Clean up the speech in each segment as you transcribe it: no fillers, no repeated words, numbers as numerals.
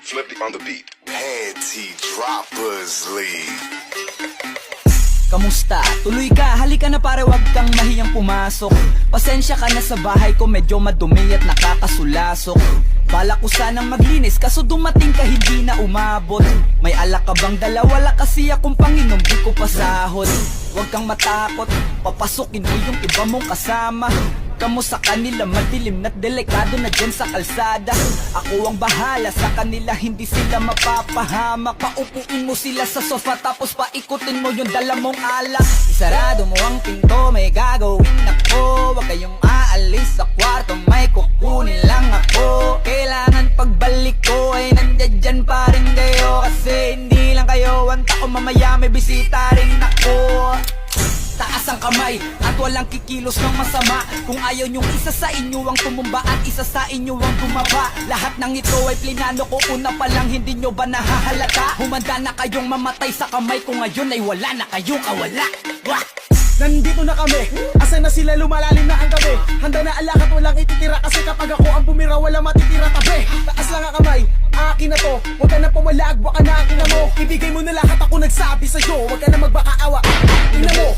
Flippy on the beat. Panty Droppers League. Kamusta? Tuloy ka, halika na pare, wag kang mahiyang pumasok. Pasensya ka na sa bahay ko, medyo madumi at nakakasulasok. Bala ko sanang maglinis, kaso dumating ka hindi na umabot. May alak ka bang dala? Wala kasi akong panginom, di ko pasahod. Wag kang matakot, papasukin mo yung iba mong kasama. Kamo sa kanila, madilim na't delikado na dyan sa kalsada. Ako ang bahala sa kanila, hindi sila mapapahamak. Paupuin mo sila sa sofa, tapos paikutin mo yung dala mong alak. Isarado mo ang pinto, may gagawin ako. Huwag kayong aalis sa kwarto, may kukunin lang ako. Kailangan pagbalik ko ay nandiyan dyan pa rin kayo. Kasi hindi lang kayo ang tao, mamaya may bisita rin ako. Taas ang kamay at walang kikilos ng masama. Kung ayaw nyong isa sa inyo ang tumumba at isa sa inyo ang tumaba. Lahat ng ito ay plinano ko, una pa lang, hindi nyo ba nahahalata? Humanda na kayong mamatay sa kamay ko, ngayon ay wala na kayong kawala. Wah! Nandito na kami, asa na sila, lumalalim na ang gabi. Handa na alak at walang ititira, kasi kapag ako ang bumira, wala matitira tabi. Taas lang ang kamay, akin na to. Huwag ka na pumalag, baka na akin na mo. Ibigay mo na lahat, ako nagsabi sa'yo. Huwag ka na magbakaawa, ina mo.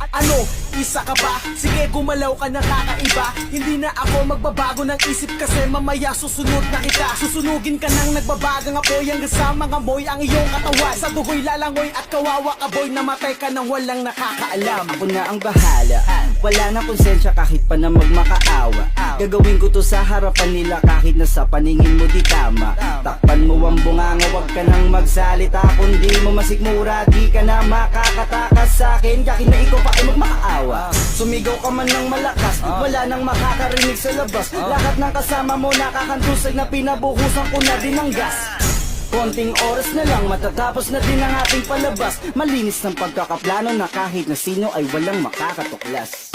Ano, isa ka ba? Sige, gumalaw ka na kakaiba. Hindi na ako magbabago ng isip, kasi mamaya susunod na kita. Susunugin ka nang nagbabagang apoy, hanggang sa mga boy ang iyong katawan. Sa dugoy lalangoy at kawawa ka boy, namatay ka nang walang nakakaalam. Ako na ang bahala, wala na konsensya kahit pa na magmakaawa. Gagawin ko to sa harapan nila kahit na sa paningin mo di tama. Takpan mo ang bunganga, wag ka nang magsalita. Kung di mo masikmura, di ka na makakatakas sa akin. Kahit na ikaw pa ay magmakaawa. Sumigaw ka man ng malakas, wala nang makakarinig sa labas. Lahat ng kasama mo nakakantusay na pinabuhusan ko na din ng gas. Konting oras na lang, matatapos na din ang ating palabas. Malinis ng pagkakaplano na kahit na sino ay walang makakatuklas.